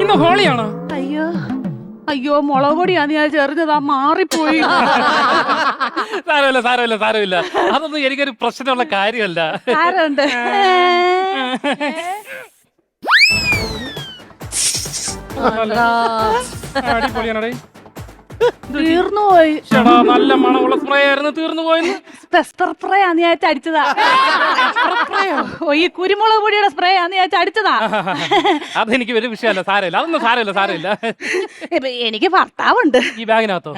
ഇന്ന് ഹോളിയാണോ? അയ്യോ അയ്യോ, മുളക് പൊടിയാന്ന് ഞാൻ ചെറിഞ്ഞതാ, മാറിപ്പോയി. സാരമില്ല. അതൊന്നും എനിക്കൊരു പ്രശ്നമുള്ള കാര്യമല്ല. ആരുണ്ട്? അടിപൊളിയാണേ. തീർന്നു പോയി. ചേടാ, നല്ല മണമുള്ള സ്പ്രേ ആയിരുന്നു, തീർന്നു പോയെന്ന്. പെപ്പർ സ്പ്രേ ആന്ന് ഞാൻ അടിച്ചതാ. ഓ, ഈ കുരുമുളക് പൊടിയുടെ സ്പ്രേ ആന്ന് ഞാൻ അടിച്ചതാ. അതെനിക്ക് വലിയ വിഷയമല്ല, സാരമില്ല. അതൊന്നും സാരമില്ല. എനിക്ക് ഭർത്താവുണ്ട്. ഈ ബാഗിനകത്തോ?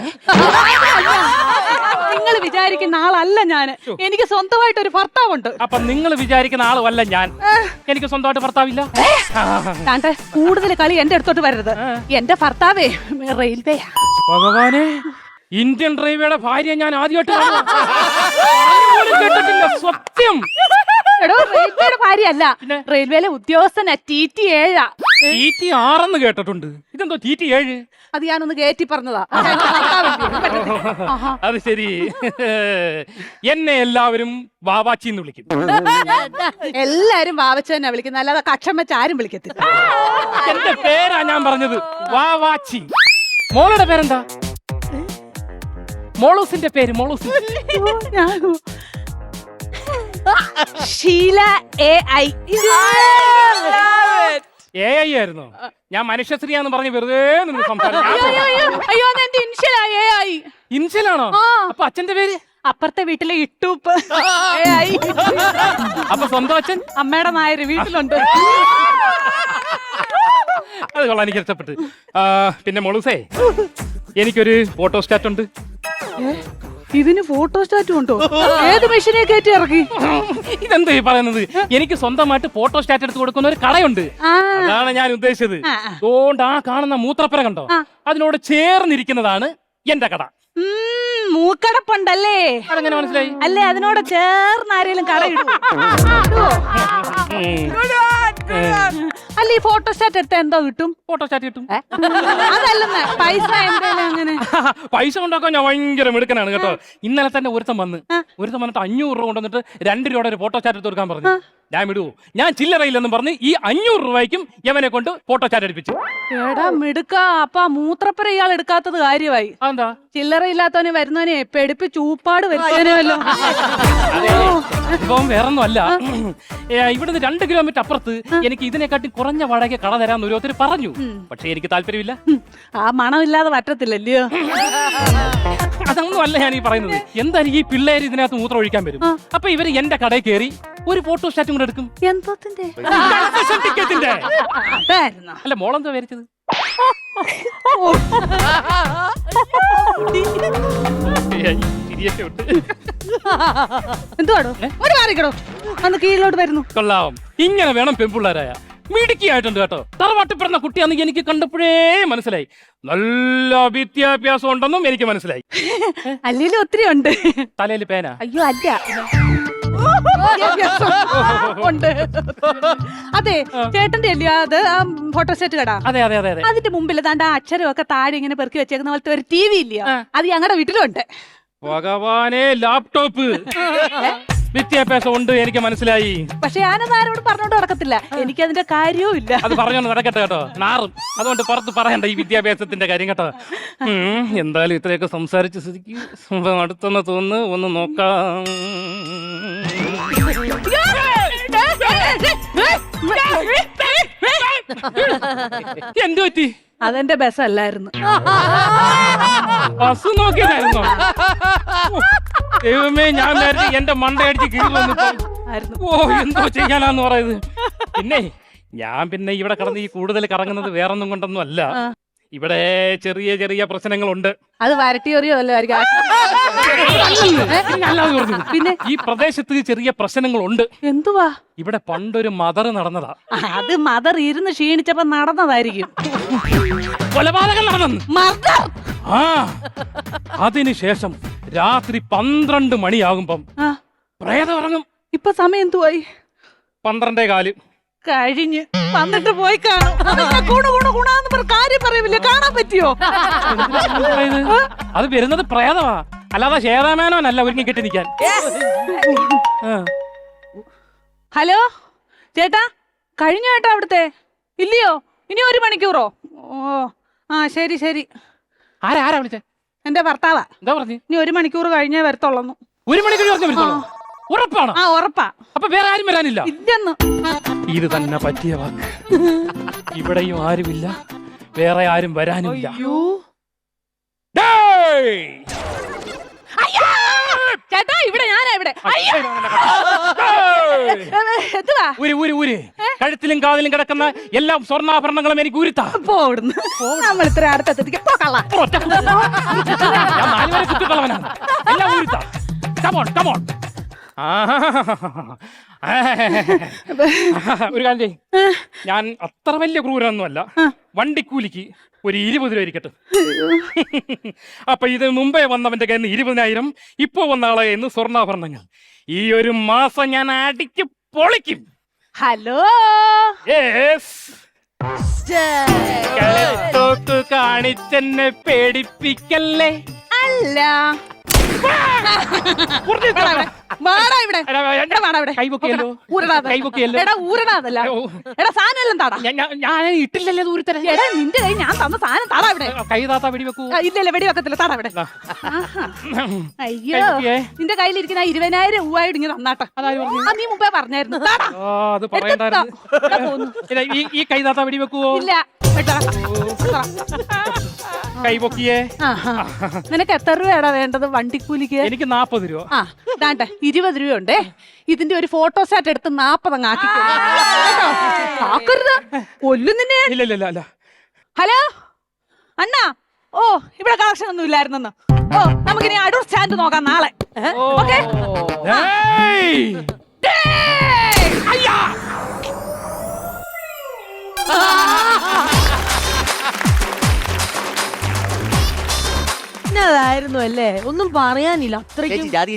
നിങ്ങൾ വിചാരിക്കുന്ന ആളല്ല ഞാന്. എനിക്ക് സ്വന്തമായിട്ട് ഒരു ഭർത്താവുണ്ട്. അപ്പൊ നിങ്ങൾ വിചാരിക്കുന്ന ആളുമല്ല ഞാൻ. എനിക്ക് സ്വന്തമായിട്ട് ഭർത്താവില്ല. താണ്ടെ കൂടുതൽ കളി എന്റെ അടുത്തോട്ട് വരരുത്. എന്റെ ഭർത്താവേ റെയിൽവേയാ. ഭഗവാനെ, ഇന്ത്യൻ റെയിൽവേയുടെ ഭാര്യ ഞാൻ ആദ്യമായിട്ട് കേട്ടിട്ടില്ല. സത്യം. എടോ, റെയിൽവേയുടെ ഭാര്യ അല്ല, റെയിൽവേയിലെ ഉദ്യോഗസ്ഥനാ. TT7. TT6 കേട്ടിട്ടുണ്ട്. ഇതെന്തോ TT7? അത് ഞാനൊന്ന് കയറ്റി പറഞ്ഞതാ. അത് ശരി. എന്നെ എല്ലാവരും വാവാച്ചി എന്ന് വിളിക്കും. എല്ലാരും വാവച്ചനെ വിളിക്കുന്ന, അല്ലാതെ കക്ഷം വെച്ച് ആരും വിളിക്കത്തില്ല. എന്റെ പേരാ ഞാൻ പറഞ്ഞത്, വാവാച്ചി. മോളുടെ പേരെന്താ? മോളൂസിന്റെ പേര്. മോളൂസ്. ഷീല AI. AI ആയിരുന്നോ? ഞാൻ മനുഷ്യശ്രീയാന്ന് പറഞ്ഞ് വെറുതെ നിന്ന് അയ്യോ, അതെന്റെ ഇൻഷ്യലാ AI. ഇൻഷ്യലാണോ? അപ്പൊ അച്ഛന്റെ പേര്? അപ്പുറത്തെ വീട്ടിലെ ഇട്ടൂപ്പ് AI. അപ്പൊ സ്വന്തം അച്ഛൻ? അമ്മയുടെ നായര് വീട്ടിലുണ്ട്. അത് കൊള്ളാം, എനിക്ക് ഇഷ്ടപ്പെട്ട്. പിന്നെ മോളൂസേ, എനിക്കൊരു ഫോട്ടോ സ്റ്റാറ്റ് ഉണ്ട്. ഇതിന് ഫോട്ടോ സ്റ്റാറ്റും ഉണ്ടോ? ഏത് മെഷീനെ കയറ്റി ഇറക്കി? ഇതെന്താ ഈ പറയുന്നത്? എനിക്ക് സ്വന്തമായിട്ട് ഫോട്ടോ സ്റ്റാറ്റ് എടുത്ത് കൊടുക്കുന്ന ഒരു കടയുണ്ട്. അതാണ് ഞാൻ ഉദ്ദേശിച്ചത്. അതുകൊണ്ട് ആ കാണുന്ന മൂത്രപ്പുര കണ്ടോ? അതിനോട് ചേർന്നിരിക്കുന്നതാണ് എന്റെ കട. മൂക്കടപ്പുണ്ടല്ലേ? അതെങ്ങനെ മനസ്സിലായി? അല്ലേ, അതിനോട് ചേർന്ന് ആരെങ്കിലും കടയിടും? അല്ല, ഈ ഫോട്ടോ സ്റ്റാറ്റ് എടുത്താ എന്തോ കിട്ടും? ഫോട്ടോ സ്റ്റാറ്റ് കിട്ടും. അതല്ലെന്ന്, പൈസ എന്തായാലും അങ്ങനെ. പൈസ ഉണ്ടാക്കാൻ ഞാൻ ഭയങ്കര മിടുക്കനാണ് കേട്ടോ. ഇന്നലെ തന്നെ ഒരുത്തം വന്നിട്ട് 500 രൂപ കൊണ്ടുവന്നിട്ട് 2 രൂപയുടെ ഒരു ഫോട്ടോ സ്റ്റാറ്റ് എടുത്ത് കൊടുക്കാൻ പറഞ്ഞു. ഞാൻ വിടുവോ? ഞാൻ ചില്ലറയില്ലെന്നും പറഞ്ഞ് ഈ 500 രൂപയ്ക്കും യവനെ കൊണ്ട് ഫോട്ടോ സ്റ്റാറ്റ് എടുപ്പിച്ചു. എടാ മിടുക്ക, അപ്പൊ മൂത്രപ്പുര ഇയാൾ എടുക്കാത്തത് കാര്യമായി. അതെന്താ? ചില്ലറ ഇല്ലാത്തവന് വരുന്നവനെ പെടുപ്പി ചൂപ്പാട് വരുന്നവനല്ലോ. ഇപ്പം വേറൊന്നും അല്ല, ഇവിടുന്ന് 2 കിലോമീറ്റർ അപ്പുറത്ത് എനിക്ക് ഇതിനെക്കാട്ടി കുറഞ്ഞ വാടക കട തരാന്ന് ഓരോരുത്തർ പറഞ്ഞു. പക്ഷെ എനിക്ക് താല്പര്യമില്ല. ആ മണമില്ലാതെ പറ്റത്തില്ലല്ലയോ? അതൊന്നും അല്ല ഞാൻ ഈ പറയുന്നത്. എന്തായാലും ഈ പിള്ളേര് ഇതിനകത്ത് മൂത്രം ഒഴിക്കാൻ വരും. അപ്പൊ ഇവര് എന്റെ കടയിൽ കയറി ഒരു ഫോട്ടോ സ്റ്റാറ്റും കൂടെ എടുക്കും. എന്തോത്തിന്റെ? ടിക്കറ്റിന്റെ. അതായിരുന്നു. അല്ല, മോളെന്താ വരച്ചത്? എന്തുവാടോ? ഒരു മാറിക്കടോ, അന്ന് കീഴിലോട്ട് വരുന്നു. കൊള്ളാം, ഇങ്ങനെ വേണം പെൺപിള്ളേരായ. മിടുക്കിയായിട്ടുണ്ട് കേട്ടോ. തറവാട്ടി പിറന്ന കുട്ടിയാണെന്ന് എനിക്ക് കണ്ടപ്പോഴേ മനസ്സിലായി. നല്ല വിദ്യാഭ്യാസം ഉണ്ടെന്നും എനിക്ക് മനസ്സിലായി. അല്ലേലും ഒത്തിരി ഉണ്ട്. തലയിൽ പേന? അയ്യോ അല്ല, ഉണ്ട്. അതെ, ചേട്ടന്റെ അല്ലയോ അത് ഫോട്ടോ സെറ്റ് കട? അതെ. അതിന്റെ മുമ്പിൽ താണ്ട അക്ഷരമൊക്കെ താഴെ ഇങ്ങനെ പെറുക്കി വെച്ചേക്കുന്ന പോലത്തെ ഒരു TV ഇല്ലയോ? അത് ഞങ്ങളുടെ വീട്ടിലുണ്ട്. ഭഗവാനെ, ലാപ്ടോപ്പ്. വിദ്യാഭ്യാസം ഉണ്ട്, എനിക്ക് മനസ്സിലായി. പക്ഷെ ഞാനത് ആരോട് പറഞ്ഞോണ്ട് നടക്കത്തില്ല. എനിക്ക് അതിന്റെ കാര്യവും ഇല്ല. അത് പറഞ്ഞോണ്ട് നടക്കട്ടെ കേട്ടോ, നാറും. അതുകൊണ്ട് പുറത്ത് പറയണ്ട ഈ വിദ്യാഭ്യാസത്തിന്റെ കാര്യം കേട്ടോ. എന്തായാലും ഇത്രയൊക്കെ സംസാരിച്ച സ്ഥിതിക്ക് അടുത്തെന്ന് തോന്നുന്നു, ഒന്ന് നോക്കാം. എന്ത് പറ്റി? അതെന്റെ ബസ് അല്ലായിരുന്നു. ബസ് നോക്കിയതായിരുന്നോ? ദൈവമേ, ഞാൻ നേരത്തെ എന്റെ മണ്ടയടിച്ച് കീഴിൽ വന്നിട്ട് എന്തോ ചെയ്യാനാന്ന് പറയുന്നത്. പിന്നെ ഇവിടെ കടന്ന് ഈ കൂടുതൽ കറങ്ങുന്നത് വേറൊന്നും കൊണ്ടൊന്നും അല്ല. ഇവിടെ ചെറിയ ചെറിയ പ്രശ്നങ്ങളുണ്ട്. അത് വരട്ടിയൊറിയോ അല്ലോ? പിന്നെ ഈ പ്രദേശത്ത് ചെറിയ പ്രശ്നങ്ങളുണ്ട്. എന്തുവാ? ഇവിടെ പണ്ടൊരു മദർ നടന്നതാ. അത് മദർ ഇരുന്ന് ക്ഷീണിച്ചപ്പോ നടന്നതായിരിക്കും. കൊലപാതകം നടന്നു. അതിനുശേഷം രാത്രി 12 മണിയാകുമ്പം പ്രേതം ഇറങ്ങും. ഇപ്പൊ സമയം എന്തുവായി? 12:15 കഴിഞ്ഞ്. വന്നിട്ട് പോയി കാണും. കാര്യം പറയില്ല, കാണാൻ പറ്റിയോ? അത് വരുന്നത് പ്രേതമാ, അല്ലാതെ ശേതാമേനോനല്ല ഒരുങ്ങി കെട്ടി നിൽക്കാൻ. ഹലോ ചേട്ടാ, കഴിഞ്ഞ കേട്ടോ അവിടുത്തെ ഇല്ലയോ? ഇനി 1 മണിക്കൂറോ? ഓ ആ ശരി ശരി. ആരാ വിളിച്ചേ? എന്റെ ഭർത്താവാ. എന്താ പറഞ്ഞു? ഇനി 1 മണിക്കൂർ കഴിഞ്ഞേ വരത്തുള്ളൂ. 1 മണിക്കൂർ വരുത്തുള്ളൂ? ഉറപ്പാണോ? ആ ഉറപ്പാ. അപ്പൊ വേറെ ആരും വരാനില്ല? ഇല്ലെന്ന്. ഇത് തന്നെ പറ്റിയ വാക്ക്. ഇവിടെയും ആരുമില്ല, വേറെ ആരും വരാനുമില്ല. ചേട്ടാ ഇവിടെ ഞാനാ ഇവിടെ. കഴുത്തിലും കാതിലും കിടക്കുന്ന എല്ലാ സ്വർണ്ണാഭരണങ്ങളും എനിക്ക് ഉരുത്താ. നമ്മൾ ഇത്ര അടുത്തെത്തിക്ക്. എല്ലാം ഉരുത്താ. ഒരു കാര്യം ചെയ്യ്, ഞാൻ അത്ര വലിയ ക്രൂരൊന്നുമല്ല. വണ്ടിക്കൂലിക്ക് ഒരു 20 രൂപ ഇരിക്കട്ടെ. അപ്പൊ ഇത് മുമ്പേ വന്നവന്റെ കയ്യിൽ നിന്ന് 20,000, ഇപ്പൊ വന്ന ആളെ കയ്യിൽ നിന്ന് സ്വർണ്ണാഭരണങ്ങൾ. ഈ 1 മാസം ഞാൻ അടിക്ക് പൊളിക്കും. ഹലോ തൊട്ട് കാണിച്ചെന്നെ പേടിപ്പിക്കല്ലേ. അല്ല ഞാൻ ഇട്ടില്ലല്ലേ ദൂരത്തര. നിന്റെ കൈ ഞാൻ തന്ന സാധനം താടാ ഇവിടെ. കൈ താത്ത വെടിവെക്കൂ. ഇല്ലല്ല വെടിവെക്കത്തില്ല, താടാ ഇവിടെ. അയ്യോ നിന്റെ കയ്യിലിരിക്കുന്ന 20,000 രൂപയോട് ഇങ്ങനെ തന്നാട്ടെ. നീ മുമ്പേ പറഞ്ഞായിരുന്നു. അത് പറയണ്ടായിരുന്നു. ഈ കൈ താത്ത വെടിവെക്കുവോ? ഇല്ല. കൈ പൊക്കിയേ. നിനക്ക് എത്ര രൂപയാടാ വേണ്ടത് വണ്ടിക്കൂലിക്ക്? എനിക്ക് 40 രൂപ. ആ ദാണ്ടെ 20 രൂപ ഉണ്ടേ. ഇതിന്റെ ഒരു ഫോട്ടോസ്റ്റാറ്റ് എടുത്ത് 40 അങ്ങ് ആക്കരുത്. കൊല്ലും നിന്നെ. ഇല്ല. ഹലോ അണ്ണാ. ഓ ഇവിടെ കളക്ഷൻ ഒന്നും ഇല്ലായിരുന്നെന്ന്. ഓ നമുക്കിനി അടൂർ സ്റ്റാൻഡ് നോക്കാം നാളെ. ഓക്കെ. ായിരുന്നു അല്ലേ? ഒന്നും പറയാനില്ല. അത്രയ്ക്കും രാധിക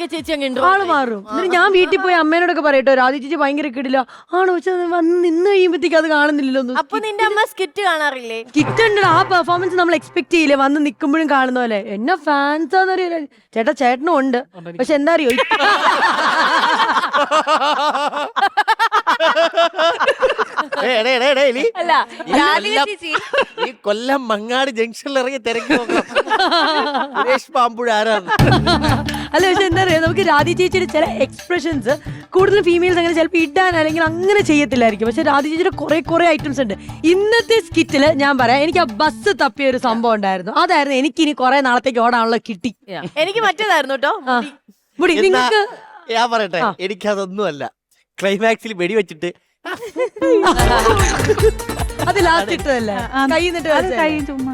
ചേച്ചി അങ്ങ് ആള് മാറും. എന്നിട്ട് ഞാൻ വീട്ടിൽ പോയി അമ്മേനോടൊക്കെ പറയട്ടോ, രാധിക ചേച്ചി ഭയങ്കര കിടില ആണോ വെച്ചാൽ വന്ന് നിന്ന് കഴിയുമ്പോഴത്തേക്ക് അത് കാണുന്നില്ലല്ലോ. അപ്പൊ നിന്റെ അമ്മ സ്കിറ്റ് കാണാറില്ലേ? സ്കിറ്റ് ഉണ്ട്. ആ പെർഫോമൻസ് നമ്മൾ എക്സ്പെക്ട് ചെയ്യില്ലേ, വന്ന് നിൽക്കുമ്പോഴും കാണുന്ന പോലെ. എന്നെ ഫാൻസാന്നറിയില്ല ചേട്ടാ. ചേട്ടനും ഉണ്ട്, പക്ഷെ എന്താ അറിയോ, അല്ല രാധിക ചേച്ചി ഈ കൊല്ലം മങ്ങാട് ജംഗ്ഷനിൽ ഇറങ്ങി തിരക്കി സുരേഷ് പാമ്പുഴ ആരാണ്? അല്ല പക്ഷെ എന്താ പറയാ, നമുക്ക് രാധി ചേച്ചിയുടെ ചില എക്സ്പ്രഷൻസ് കൂടുതൽ ഫീമെയിൽസ് അങ്ങനെ ചിലപ്പോൾ ഇടാൻ അല്ലെങ്കിൽ അങ്ങനെ ചെയ്യത്തില്ലായിരിക്കും. പക്ഷെ രാധി ചേച്ചിയുടെ കുറെ ഐറ്റംസ് ഉണ്ട്. ഇന്നത്തെ സ്കിറ്റില് ഞാൻ പറയാം, എനിക്ക് ആ ബസ് തപ്പിയ ഒരു സംഭവം ഉണ്ടായിരുന്നു. അതായിരുന്നു എനിക്കിനി കുറെ നാളത്തേക്ക് ഓടാനുള്ള കിട്ടി. എനിക്ക് മറ്റേതായിരുന്നു കേട്ടോ. മുടി നിങ്ങൾക്ക് ഞാൻ പറയട്ടെ, എനിക്കതൊന്നുമല്ല. ക്ലൈമാക്സിൽ വെടിവെച്ചിട്ട് അത് ലാസ്റ്റ് ഇട്ടതല്ലേ, കൈ ചുമ്മാ.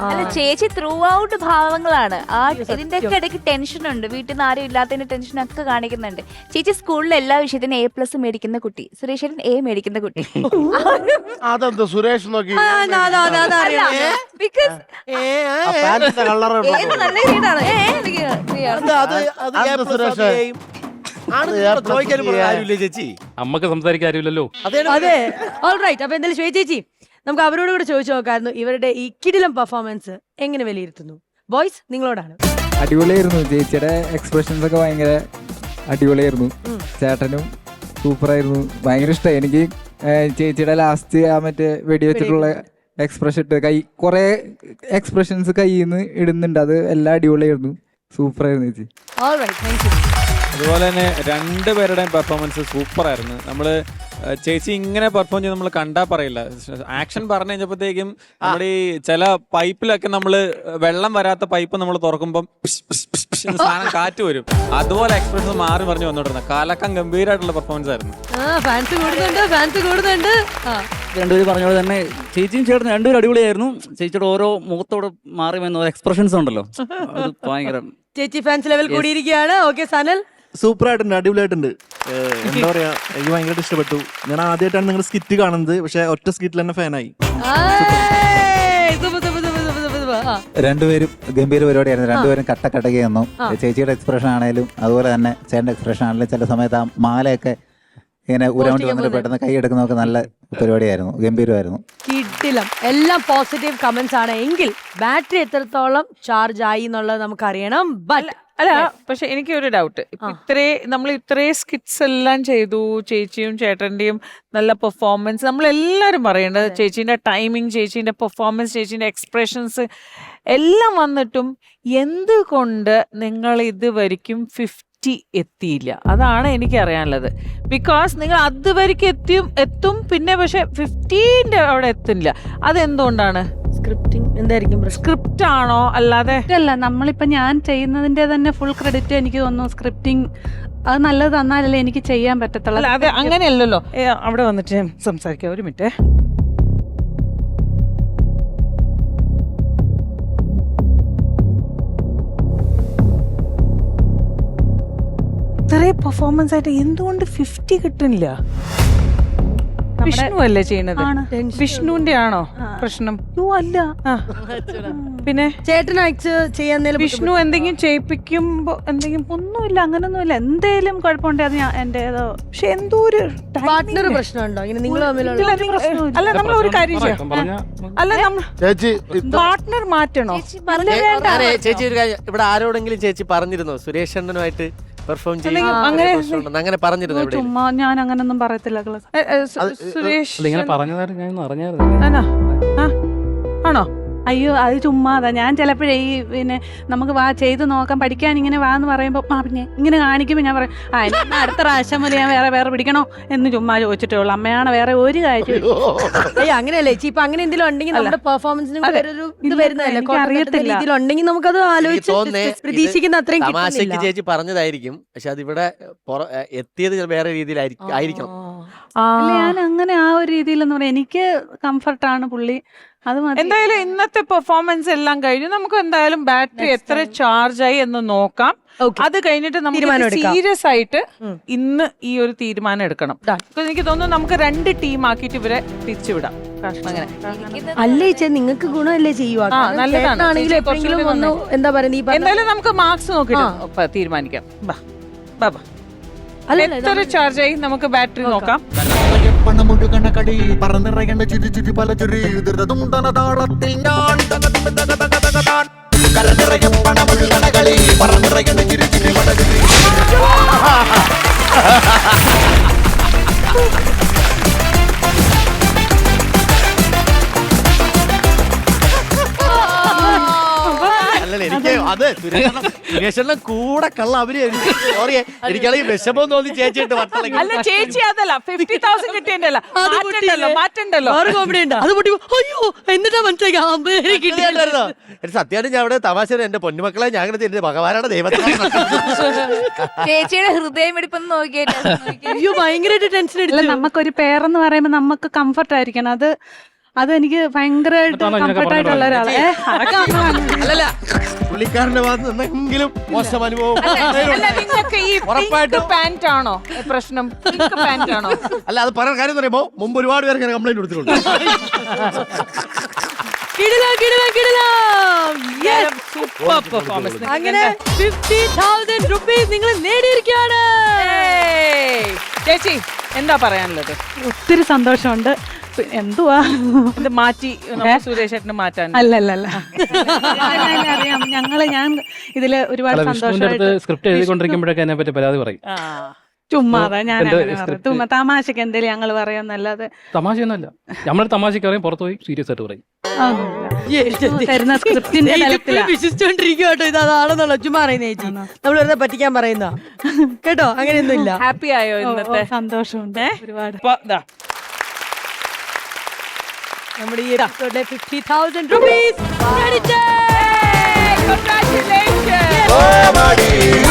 അല്ല ചേച്ചി ത്രൂ ഔട്ട് ഭാവങ്ങളാണ്. ആ ഇതിന്റെ ഒക്കെ ഇടയ്ക്ക് ടെൻഷൻ ഉണ്ട്. വീട്ടിൽ നിന്ന് ആരും ഇല്ലാത്തതിന്റെ ടെൻഷൻ ഒക്കെ കാണിക്കുന്നുണ്ട്. ചേച്ചി സ്കൂളിൽ എല്ലാ വിഷയത്തിനും A+ മേടിക്കുന്ന കുട്ടി, സുരേഷൻ A മേടിക്കുന്ന കുട്ടി. അതെന്താ സുരേഷ് നോക്കി നല്ല രീതിയാണ്. ചേച്ചി അമ്മക്ക് സംസാരിക്കാൻ അറിയില്ലല്ലോ. അതെ. ഓൾറൈറ്റ്. അപ്പൊ എന്തായാലും ശ്വേത ചേച്ചി, നമുക്ക് അവരോട് കൂടെ ചോദിച്ചു നോക്കായിരുന്നു ഇവരുടെ ഈ കിടിലം പെർഫോമൻസ് എങ്ങനെ വിലയിരുത്തുന്നു. ബോയ്സ് നിങ്ങളോടാണ്. അടിപൊളിയായിരുന്നു. ചേച്ചിയുടെ എക്സ്പ്രഷൻസ് ഒക്കെ ഭയങ്കര അടിപൊളിയായിരുന്നു. ചേട്ടനും സൂപ്പറായിരുന്നു. ഭയങ്കര ഇഷ്ടമായി എനിക്ക്. ചേച്ചിയുടെ ലാസ്റ്റ് ആ മറ്റേ വെടിവെച്ചിട്ടുള്ള എക്സ്പ്രഷൻ ഇട്ട് കുറെ എക്സ്പ്രഷൻസ് കയ്യിൽ നിന്ന് ഇടുന്നുണ്ട്. അത് എല്ലാം അടിപൊളിയായിരുന്നു. സൂപ്പറായിരുന്നു ചേച്ചി. Alright, thank you. അതുപോലെ തന്നെ 2 പേരുടെയും പെർഫോമൻസ് സൂപ്പറായിരുന്നു. നമ്മൾ ചേച്ചി ഇങ്ങനെ പെർഫോം ചെയ്ത് നമ്മൾ കണ്ടാൽ പറയില്ല. ആക്ഷൻ പറഞ്ഞു കഴിഞ്ഞപ്പോഴത്തേക്കും നമ്മുടെ ഈ ചില പൈപ്പിലൊക്കെ നമ്മൾ വെള്ളം വരാത്ത പൈപ്പ് നമ്മൾ തുറക്കുമ്പം സാധനം കാറ്റ് വരും. അതുപോലെ എക്സ്പ്രഷൻ മാറി പറഞ്ഞു വന്നോണ്ടിരുന്ന കാലക്കം ഗംഭീരമായിട്ടുള്ള പെർഫോമൻസ് ആയിരുന്നു. ഫാൻസ് കൂടുന്നുണ്ട്. രണ്ടുപേരും പറഞ്ഞ പോലെ തന്നെ ചേച്ചിയും ചേട്ടനും രണ്ടുപേരും അടിപൊളിയായിരുന്നു. ചേച്ചിയുടെ ഓരോ മുഖത്തോട് മാറി വന്ന എക്സ്പ്രഷൻസ് ഉണ്ടല്ലോ, അത് ഭയങ്കര. ചേച്ചി ഫാൻസ് ലെവൽ കൂടിയിരിക്കുകയാണ്. ഓക്കെ സനൽ. സൂപ്പറായിട്ടുണ്ട്, അടിപൊളിയായിട്ടുണ്ട്. എന്താ പറയാ, എനിക്ക് ഭയങ്കരമായിട്ട് ഇഷ്ടപ്പെട്ടു. ഞാൻ ആദ്യമായിട്ടാണ് നിങ്ങളുടെ സ്കിറ്റ് കാണുന്നത്, പക്ഷെ ഒറ്റ സ്കിറ്റിൽ തന്നെ ഫാനായി. രണ്ടുപേരും ഗംഭീര പരിപാടിയായിരുന്നു. രണ്ടുപേരും കട്ടക്കട്ടകി തന്നു. ചേച്ചിയുടെ എക്സ്പ്രഷൻ ആണെങ്കിലും അതുപോലെ തന്നെ ചേട്ടൻ്റെ എക്സ്പ്രഷൻ ആണെങ്കിലും ചില സമയത്ത് ആ മാലയൊക്കെ ഇങ്ങനെ ഉരണ്ടി വന്നിട്ട് പെട്ടെന്ന് കൈ എടുക്കുന്നതൊക്കെ നല്ല പരിപാടിയായിരുന്നു. ഗംഭീരമായിരുന്നു. കിടിലം. എല്ലാം പോസിറ്റീവ് കമന്റ്സ് ആണ്. എങ്കിൽ ബാറ്ററി എത്രത്തോളം ചാർജ് ആയി എന്നുള്ളത് നമുക്ക് അറിയണം. ബട്ട് അല്ല പക്ഷെ എനിക്കൊരു ഡൗട്ട് നമ്മൾ ഇത്രയും സ്കിറ്റ്സ് എല്ലാം ചെയ്തു, ചേച്ചിയും ചേട്ടന്റെയും നല്ല പെർഫോമൻസ്, നമ്മളെല്ലാരും പറയേണ്ടത് ചേച്ചീന്റെ ടൈമിങ്, ചേച്ചീന്റെ പെർഫോമൻസ്, ചേച്ചീന്റെ എക്സ്പ്രഷൻസ് എല്ലാം വന്നിട്ടും എന്തുകൊണ്ട് നിങ്ങൾ ഇതുവരെയ്ക്കും 50 എത്തിയില്ല? അതാണ് എനിക്ക് അറിയാനുള്ളത്. ബിക്കോസ് നിങ്ങൾ അതുവരെയ്ക്ക് എത്തും, പിന്നെ പക്ഷെ 50ന്റെ അവിടെ എത്തില്ല. അതെന്തുകൊണ്ടാണ്? സ്ക്രിപ്റ്റിംഗ് എന്തായിരിക്കും? സ്ക്രിപ്റ്റ് ആണോ അല്ലാതെ? അല്ല, നമ്മളിപ്പോ ഞാൻ ചെയ്യുന്നതിന്റെ തന്നെ ഫുൾ ക്രെഡിറ്റ് എനിക്ക് തോന്നുന്നു സ്ക്രിപ്റ്റിംഗ് അത് നല്ലത് തന്നാലല്ലേ എനിക്ക് ചെയ്യാൻ പറ്റത്തുള്ളൂ. അല്ല അത് അങ്ങനെയല്ലല്ലോ. അവിടെ വന്നിട്ട് സംസാരിക്കാം, ഒരു മിനിറ്റ്. ഇത്രയും പെർഫോമൻസ് ആയിട്ട് എന്തുകൊണ്ട് 50 കിട്ടുന്നില്ല? വിഷ്ണു അല്ലേ ചെയ്യുന്നത്? വിഷ്ണുവിന്റെ ആണോ പ്രശ്നം? അല്ല, പിന്നെ ചേട്ടൻ അയച്ച് ചെയ്യാൻ വിഷ്ണു എന്തെങ്കിലും ചെയ്യിപ്പിക്കുമ്പോ എന്തെങ്കിലും ഒന്നുമില്ല, അങ്ങനൊന്നുമില്ല. എന്തേലും കുഴപ്പമുണ്ടേ അത് ഞാൻ എന്റേതോ. പക്ഷെ എന്തോ ഒരു പാർട്ട്ണർ പ്രശ്നമുണ്ടോ ഇങ്ങനെ നിങ്ങൾ തമ്മിലുള്ള? അല്ല നമ്മൾ ഒരു കാര്യം ചെയ്യാം. അല്ല നമ്മൾ പാർട്ട്ണർ മാറ്റണോ? ചേച്ചി ഒരു കാര്യം, ഇവിടെ ആരോടെങ്കിലും ചേച്ചി പറഞ്ഞിരുന്നോ സുരേഷ് അണ്ണനുമായിട്ട് പെർഫോം അങ്ങനെ പറഞ്ഞിരുന്നു? ചുമ്മാ ഞാൻ അങ്ങനൊന്നും പറയത്തില്ല. സുരേഷ് ഇങ്ങനെ പറഞ്ഞതായിട്ട് ഞാൻ അറിഞ്ഞായിരുന്നു. ആണോ? അയ്യോ, അത് ചുമ്മാതാ. ഞാൻ ചിലപ്പോഴേ ഈ പിന്നെ നമുക്ക് വാ ചെയ്ത് നോക്കാം, പഠിക്കാൻ ഇങ്ങനെ വാന്ന് പറയുമ്പോ പിന്നെ ഇങ്ങനെ കാണിക്കുമ്പോ ഞാൻ പറയും എന്നാ അടുത്ത പ്രാവശ്യം മുതൽ ഞാൻ വേറെ പിടിക്കണോ എന്ന് ചുമ്മാ ചോദിച്ചിട്ടേ ഉള്ളൂ. അമ്മയാണ് വേറെ ഒരു കാര്യം. അയ്യോ അങ്ങനെയല്ലേ ചേച്ചി, ഇപ്പൊ അങ്ങനെ എന്തെങ്കിലും ഉണ്ടെങ്കിൽ നമ്മുടെ പെർഫോമൻസിന് വേറൊരു ഇത് വരുന്നതല്ലേ? അറിയത്തില്ല രീതിയിലുണ്ടെങ്കിൽ നമുക്കത് ആലോചിച്ച് പ്രതീക്ഷിക്കുന്ന അത്രയും തമാശക്ക് ചേച്ചി പറഞ്ഞതായിരിക്കും, പക്ഷെ അതിവിടെ എത്തിയത് വേറെ രീതിയിലായിരിക്കണം. ഞാൻ അങ്ങനെ ആ ഒരു രീതിയിലെന്ന് പറയാം, എനിക്ക് കംഫർട്ടാണ് പുള്ളി. എന്തായാലും ഇന്നത്തെ പെർഫോമൻസ് എല്ലാം കഴിഞ്ഞു. നമുക്ക് എന്തായാലും ബാറ്ററി എത്ര ചാർജ് ആയി എന്ന് നോക്കാം. അത് കഴിഞ്ഞിട്ട് നമുക്ക് സീരിയസ് ആയിട്ട് ഇന്ന് ഈ ഒരു തീരുമാനം എടുക്കണം. എനിക്ക് തോന്നുന്നു നമുക്ക് 2 ടീം ആക്കിയിട്ട് ഇവരെ തിരിച്ചുവിടാം. അങ്ങനെ അല്ലേ ചേച്ചി, നിങ്ങൾക്ക് ഗുണമല്ലേ ചെയ്യുക? നല്ലതാണെങ്കിൽ എപ്പോഴെങ്കിലും ഒന്ന് എന്താ പറയുക, എന്തായാലും നമുക്ക് മാർക്സ് നോക്കിയിട്ട് തീരുമാനിക്കാം. എത്ര ചാർജ് ആയി നമുക്ക് ബാറ്ററി നോക്കാം. പണമുഴുകണ പറന്നിറങ്ങേണ്ട ചുരി ചുരി പല ചുരി താളത്തിൽ ഞാൻ പണമുഴുകണ കളി പറന്നിറങ്ങേണ്ട ചുരി ചുരി പല ചുരി. എനിക്ക് അത് സുരേഷണ്ണൻ കൂടെ കള്ള അഭിനയം. സോറി, എനിക്കാണെങ്കിൽ വിഷമം തോന്നി ചേച്ചിട്ട് വട്ടളങ്ങി. അല്ല ചേച്ചി, അതല്ല 50,000 കിട്ടിയല്ലോ, മാറ്റണ്ടല്ലോ. എന്നിട്ടാ സത്യമാണ് ഞാൻ അവിടെ തമാശ എന്റെ പൊന്നുമക്കളെ ഞാൻ അങ്ങനെ ഭഗവാനാണ് ദൈവത്തിന്. ചേച്ചിയുടെ ഹൃദയമിടിപ്പൊന്ന് നോക്കിയിട്ട് അയ്യോ ഭയങ്കരമായിട്ട് ടെൻഷൻ എടുത്തില്ല. നമുക്കൊരു പേരെന്ന് പറയുമ്പോ നമുക്ക് കംഫർട്ട് ആയിരിക്കണം. അതെനിക്ക് ഭയങ്കരമായിട്ട് കംഫർട്ടായിട്ടുള്ള ഒരാളെ. അല്ലല്ല, പുള്ളിക്കാരന്റെ ഭാഗത്ത് നിന്നെങ്കിലും മോശം അനുഭവം ഉറപ്പായിട്ടും പാന്റ് ആണോ പ്രശ്നം? പാന്റ് ആണോ? അല്ല, അത് പറയാൻ കാര്യം പറയുമ്പോ മുമ്പ് ഒരുപാട് പേർക്ക് കംപ്ലൈന്റ് കൊടുത്തിട്ടുണ്ട്. അങ്ങനെ 50,000 rupees നിങ്ങൾ നേടിയിരിക്കുകയാണ്. ചേച്ചി എന്താ പറയാനുള്ളത്? ഒത്തിരി സന്തോഷമുണ്ട്. എന്തുവാ ഇത് മാറ്റി സുരേഷേട്ടന് മാറ്റാൻ? അല്ലല്ല, അറിയാം. ഞാൻ ഇതില് ഒരുപാട് സന്തോഷമായിട്ട് സ്ക്രിപ്റ്റ് എഴുതിക്കൊണ്ടിരിക്കുമ്പോഴൊക്കെ എന്നെ പറ്റി പരാതി പറയും. ചുമ്മാതാ ഞാൻ തമാശക്ക് എന്തേലും ഞങ്ങൾ പറയാന്നല്ലാതെ. തമാശയൊന്നുമല്ല, നമ്മൾ തമാശക്ക് പറയും, പുറത്തു പോയി സീരിയസ് ആയിട്ട് പറയും. തരുന്ന സ്ക്രിപ്റ്റിന്റെ വിശ്വസിച്ചോണ്ടിരിക്കും ഇത് അതാണെന്നുള്ള ചുമ്മാ പറയുന്ന ചേച്ചി. നമ്മൾ വെറുതെ പറ്റിക്കാൻ പറയുന്ന കേട്ടോ, അങ്ങനെയൊന്നും ഇല്ല. ഹാപ്പി ആയോ? ഇന്നത്തെ സന്തോഷമുണ്ട് ഒരുപാട്. നമ്മുടെ ഈ എപ്പിസോഡിലെ 50,000 rupees. Congratulations.